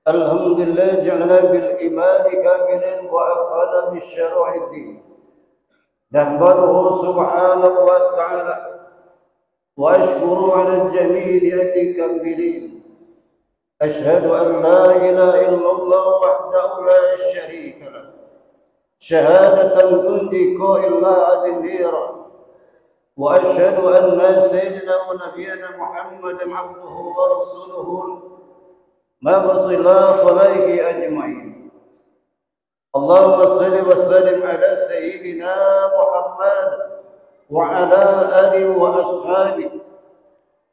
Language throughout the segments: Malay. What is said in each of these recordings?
الحمد لله جعل بالإيمان كاملا وأفعل بالشرع الدين. نحمده سبحانه وتعالى وأشكر على الجميل كاملين. أشهد أن لا إله إلا الله وحده لا شريك له شهادة تنجي إلا أدنيرا. وأشهد أن سيدنا ونبينا محمدا عبده ورسوله مبعوث الله خلائق أجمعين. اللهم صل وسلم على سيدنا محمد وعلى آله وأصحابه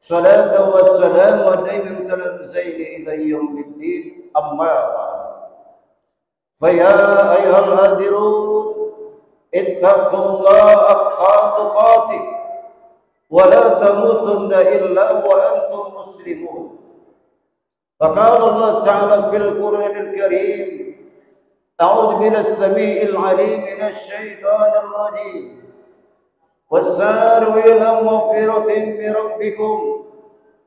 صلاة والسلام دائما متلازمين إلى يوم الدين. أما بعد، فيا أيها الحاضرون اتقوا الله حق تقاته ولا تموتن إلا وأنتم مسلمون. فقال الله تعالى في القرآن الكريم: أعوذ بالله السميع العليم من الشيطان الرجيم، وساروا إلى مغفرة من ربكم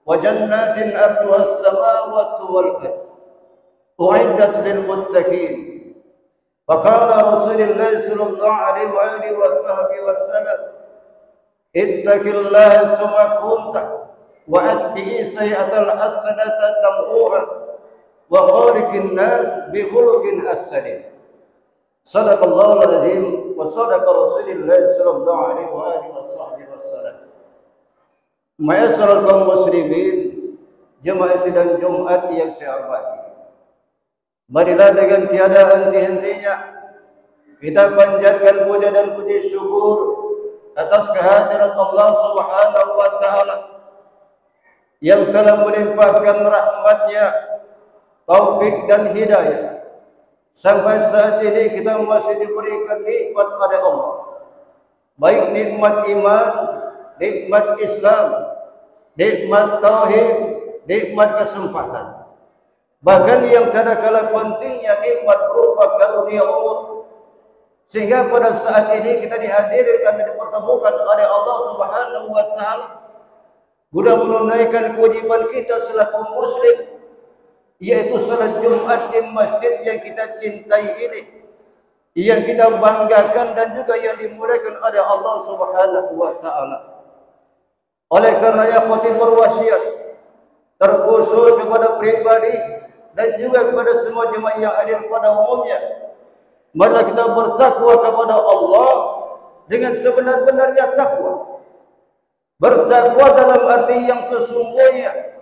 وجنات أرضها السماوات والأرض أعدت للمتقين. فقال رسول الله صلى الله عليه وآله وصحبه وسلم: اتق الله ثم كنت وأتبع سيئة الحسنة تمحوها وخالق الناس بخلق حسن. صدق الله العظيم وصدق رسول الله صلى الله عليه وآله وصحبه وسلم. Ma'asyiral kaum muslimin, jemaah sidang Jumat yang saya hormati, marilah dengan tiada henti-hentinya kita panjatkan puja dan puji syukur atas kehadirat Allah Subhanahu wa taala yang telah melimpahkan rahmat-Nya, taufik dan hidayah. Sampai saat ini kita masih diberikan nikmat oleh Allah, baik nikmat iman, nikmat Islam, nikmat tauhid, nikmat kesempatan. Bahkan yang tidak kalah pentingnya nikmat berupa karunia umur, sehingga pada saat ini kita dihadirkan dan dipertemukan oleh Allah Subhanahu wa taala guna menunaikan kewajiban kita selaku muslim, yaitu salat Jumat di masjid yang kita cintai ini, yang kita banggakan dan juga yang dimuliakan oleh Allah Subhanahu wa taala. Oleh karenanya khotib berwasiat terkhusus kepada pribadi dan juga kepada semua jemaah yang hadir pada umumnya, marilah kita bertakwa kepada Allah dengan sebenar-benarnya takwa. Bertakwa dalam arti yang sesungguhnya,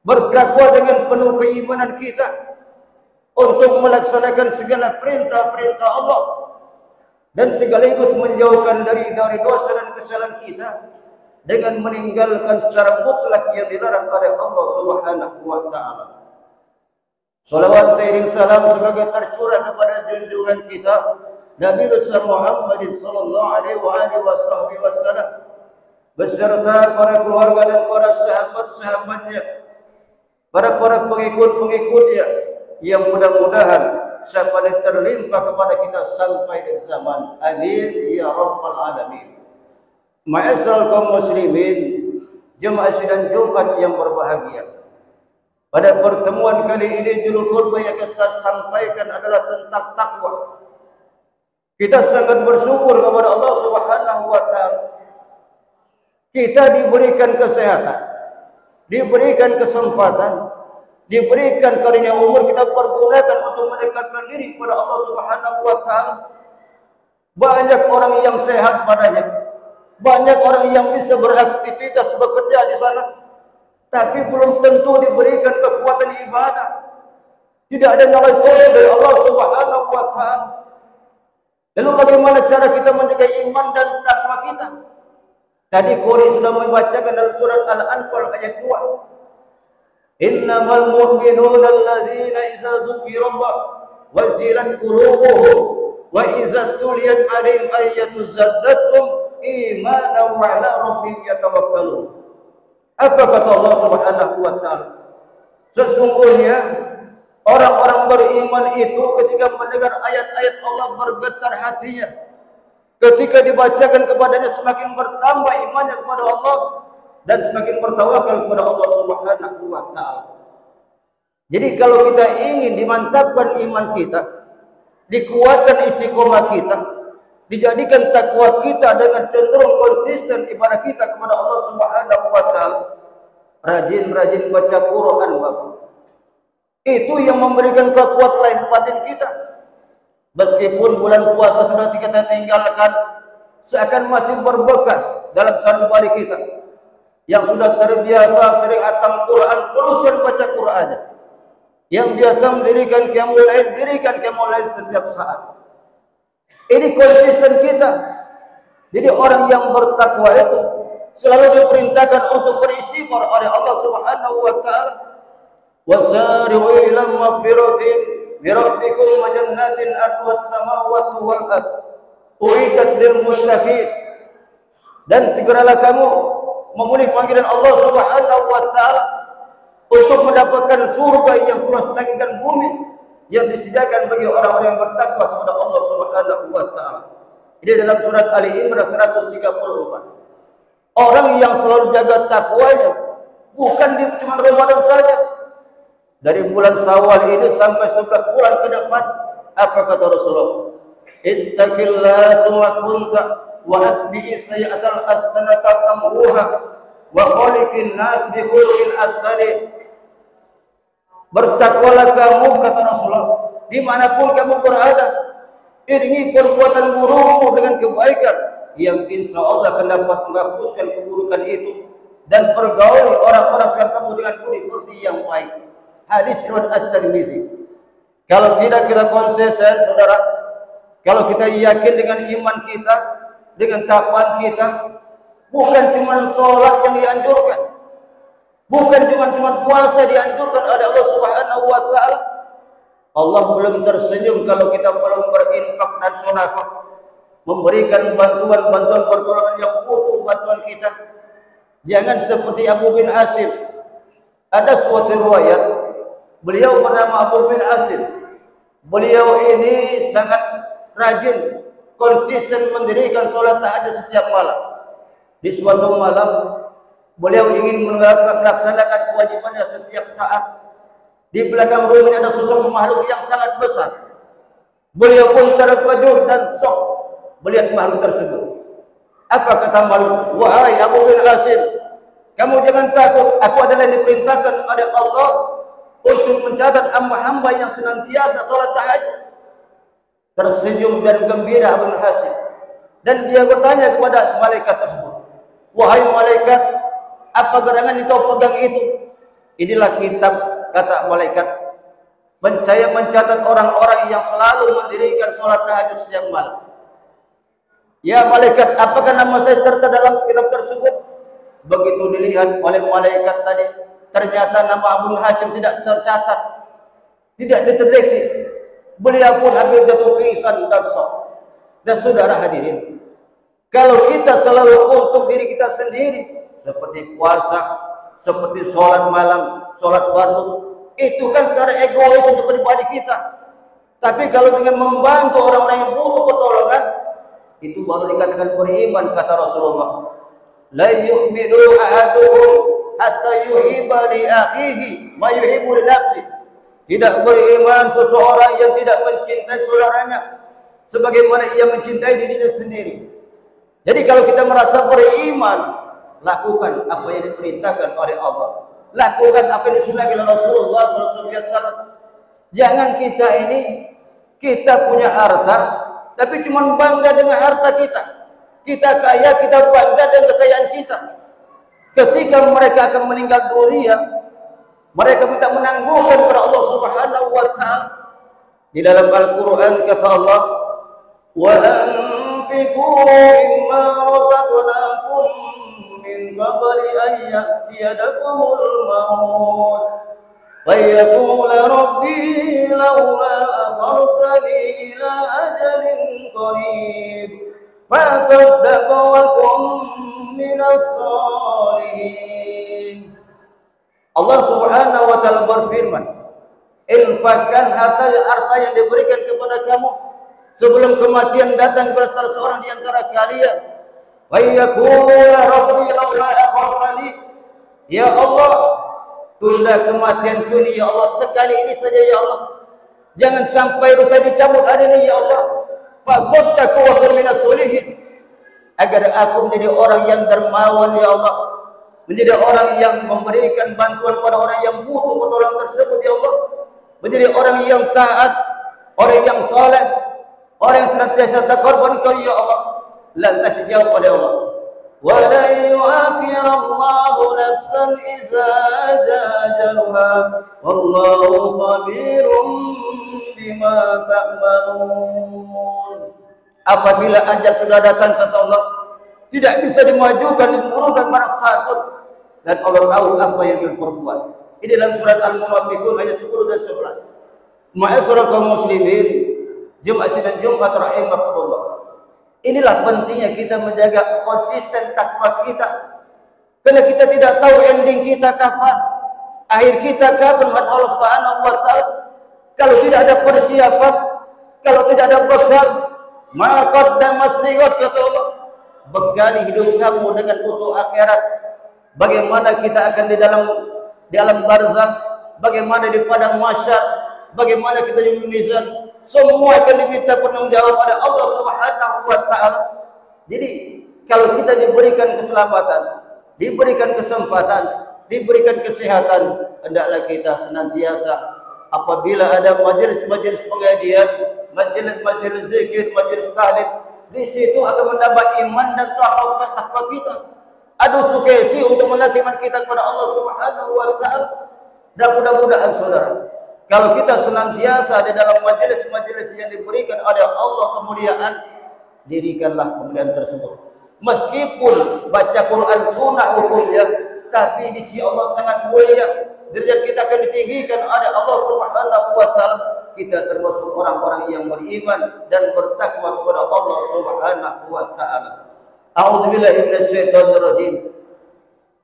bertakwa dengan penuh keimanan kita untuk melaksanakan segala perintah-perintah Allah dan sekaligus menjauhkan dari dosa dan kesalahan kita dengan meninggalkan secara mutlak yang dilarang oleh Allah Subhanahu wa taala. Salawat seiring salam sebagai tercurah kepada junjungan kita Nabi besar Muhammad sallallahu alaihi wasallam beserta para keluarga dan para sahabat-sahabatnya, para pengikut-pengikutnya, yang mudah-mudahan sampai terlimpah kepada kita sampai di zaman. Amin ya rabbal alamin. Ma'asyiral kaum muslimin, jemaah sidang Jumat yang berbahagia, pada pertemuan kali ini judul khutbah yang saya sampaikan adalah tentang takwa. Kita sangat bersyukur kepada Allah Subhanahu wa taala. Kita diberikan kesehatan, diberikan kesempatan, diberikan karunia umur, kita pergunakan untuk mendekatkan diri kepada Allah Subhanahu wa taala. Banyak orang yang sehat padanya, banyak orang yang bisa beraktivitas bekerja di sana, tapi belum tentu diberikan kekuatan ibadah. Tidak ada nilai tauhid dari Allah Subhanahu wa taala. Lalu bagaimana cara kita menjaga iman dan takwa kita? Tadi Qori sudah membacakan dalam surat Al-Anfal ayat 2. Innamal mu'minuna allazina idza dzukirallah wajilat qulubuhum wa idza tuliyat 'alaihim ayatun zaddathum imanan wa 'ala rabbihim yatawakkalun. Apa kata Allah Subhanahu wa taala? Sesungguhnya orang-orang beriman itu ketika mendengar ayat-ayat Allah bergetar hatinya, Ketika dibacakan kepadanya semakin bertambah imannya kepada Allah dan semakin bertawakal kepada Allah Subhanahu wa taala. Jadi kalau kita ingin dimantapkan iman kita, dikuatkan istiqomah kita, dijadikan takwa kita dengan cenderung konsisten ibadah kita kepada Allah Subhanahu wa taala, rajin-rajin baca Quran, Bapak. Itu yang memberikan kekuatan lahir batin kita. Meskipun bulan puasa sudah kita tinggalkan, seakan masih berbekas dalam sanubari kita yang sudah terbiasa sering khatam Quran, teruskan baca Qurannya. Yang biasa mendirikan qiyamul lail, dirikan qiyamul lail setiap saat. Ini konsisten kita. Jadi orang yang bertakwa itu selalu diperintahkan untuk beristighfar oleh Allah Subhanahu wa taala. Wasari'u ila maghfiratin min rabbikum wa jannatin arduhas samawati wal ardh uiddat lil muttaqin. Dan segeralah kamu memenuhi panggilan Allah Subhanahu wa taala untuk mendapatkan surga yang seluas langit dan bumi yang disediakan bagi orang-orang yang bertakwa kepada Allah Subhanahu wa taala. Ini dalam surat Ali Imran 134. Orang yang selalu jaga takwanya bukan di cuma Ramadan saja. Dari bulan Syawal ini sampai 11 bulan ke depan, apa kata Rasulullah? Ittaqillah summa kunta wa asbi'i sayyi'atal hasanata tamhuha wa khaliqin nas bi khuluqin asari. Bertakwalah kamu, kata Rasulullah, dimanapun kamu berada, iringi perbuatan burukmu dengan kebaikan yang insya Allah akan dapat menghapuskan keburukan itu, dan pergauli orang-orang sekitar kamu dengan budi-budi yang baik. Hadis riwayat At-Tirmizi. Kalau tidak kita konsisten, saudara, kalau kita yakin dengan iman kita, dengan takwaan kita, bukan cuma sholat yang dianjurkan, bukan cuma puasa dianjurkan oleh Allah Subhanahu wa taala. Allah belum tersenyum kalau kita belum berinfak dan sedekah, memberikan bantuan pertolongan yang butuh bantuan kita. Jangan seperti Abu bin Hasim. Ada suatu riwayat, beliau bernama Abu bin Hasim. Beliau ini sangat rajin, konsisten mendirikan sholat tahajud setiap malam. Di suatu malam, beliau ingin melaksanakan kewajibannya setiap saat. Di belakang rumahnya ada sosok makhluk yang sangat besar. Beliau pun terkejut dan shock melihat makhluk tersebut. Apa kata makhluk? Wahai Abu bin Hasim, kamu jangan takut. Aku adalah yang diperintahkan oleh Allah untuk mencatat hamba-hamba yang senantiasa sholat tahajud. Tersenyum dan gembira Abu bin Hasim, dan dia bertanya kepada malaikat tersebut, wahai malaikat, apa gerangan yang kau pegang itu? Inilah kitab, kata malaikat. Saya mencatat orang-orang yang selalu mendirikan sholat tahajud setiap malam. Ya malaikat, apakah nama saya tertera dalam kitab tersebut? Begitu dilihat oleh malaikat tadi, ternyata nama Abu Hasim tidak tercatat, tidak dideteksi. Beliau pun hampir jatuh pingsan dan shock. Dan saudara hadirin, kalau kita selalu untuk diri kita sendiri, seperti puasa, seperti sholat malam, sholat fardu, itu kan secara egois untuk pribadi kita. Tapi kalau dengan membantu orang-orang yang butuh pertolongan, itu baru dikatakan beriman, kata Rasulullah. La yu'minu ahadukum hatta yuhibba li akhihi ma yuhibbu li nafsihi. Tidak beriman seseorang yang tidak mencintai saudaranya sebagaimana ia mencintai dirinya sendiri. Jadi kalau kita merasa beriman, lakukan apa yang diperintahkan oleh Allah. Lakukan apa yang disunnahkan oleh Rasulullah SAW. Jangan kita punya harta, tapi cuma bangga dengan harta kita. Kita kaya, kita bangga dengan kekayaan kita. Ketika mereka akan meninggal dunia, mereka minta menangguhkan kepada Allah Subhanahu wa taala. Di dalam Al-Qur'an kata Allah, wa anfiqu mimma razaqnakum min qabli an ya'tiyadakumul maut wa yaqula rabbi laula akhartani ila ajalin qarib fa saddaqa wa kum minas shalihin. Allah Subhanahu wa taala berfirman, infakkan harta yang diberikan kepada kamu sebelum kematian datang kepada salah seorang di antara kalian, wa yaqula rabbi laula akhartani, ya Allah, tunda kematianku ini ya Allah sekali ini saja ya Allah, jangan sampai dosa dicabut hari ini ya Allah, fasaddaqu wa kun minas solihin, agar aku menjadi orang yang dermawan ya Allah, menjadi orang yang memberikan bantuan pada orang yang butuh pertolongan tersebut ya Allah, menjadi orang yang taat, orang yang saleh, orang yang senantiasa takarban Kau ya Allah. Lantas dijawab oleh Allah, wa la yu'akhirallahu nafsan idza ajaluha wallahu khabirum bima ta'malun. Apabila ajal sudah datang kata Allah, tidak bisa dimajukan dan diurungkan pada saat pun, dan Allah tahu apa yang kita perbuat. Ini dalam surat Al-Munafiqun ayat 10 dan 11. Ma'asyiral kaum muslimin, Jumat dan Jumat rahimahullah. Inilah pentingnya kita menjaga konsisten takwa kita. Karena kita tidak tahu ending kita kapan, akhir kita kapan pada Allah Subhanahu wa taala. Kalau tidak ada persiapan, kalau tidak ada bekal, maka qaddamat liqat kata Allah, bekali hidup kamu dengan untuk akhirat. Bagaimana kita akan di dalam barzakh, bagaimana di padang mahsyar, bagaimana kita di mizan, semua akan diminta pertanggungjawab pada Allah Subhanahu wa taala. Jadi, kalau kita diberikan keselamatan, diberikan kesempatan, diberikan kesehatan, hendaklah kita senantiasa apabila ada majelis-majelis pengajian, majelis-majelis zikir, majelis tahlil, di situ akan menambah iman dan takwa kita. Adu sukesi untuk menakimkan kita kepada Allah Subhanahu wa taala. Dan mudah-mudahan saudara, kalau kita senantiasa di dalam majelis-majelis yang diberikan oleh Allah kemuliaan, dirikanlah kemuliaan tersebut. Meskipun baca Quran sunnah hukumnya, tapi di sisi Allah sangat mulia. Derajat kita akan ditinggikan oleh Allah Subhanahu wa taala. Kita termasuk orang-orang yang beriman dan bertakwa kepada Allah Subhanahu wa taala. A'udzubillahi minasyaitonir rajim.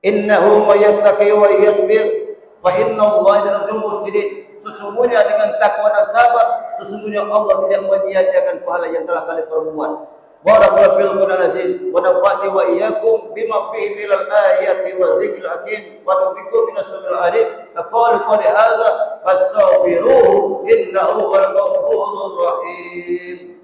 Innahu may yattaqi wa yasbir fa innallaha yarjul muhsinin. Sesungguhnya dengan takwa dan sabar, sesungguhnya Allah tidak menyia-nyiakan pahala yang telah kalian perbuat. Barakallahu fil Qur'anil azim wa nafa'ni wa iyyakum bima fihi minal ayati wa dzikril hakim wa tawfiqu minas samiil alim. Aqulu qawli hadza fastaghfiruhu innahu huwal ghafurur rahim.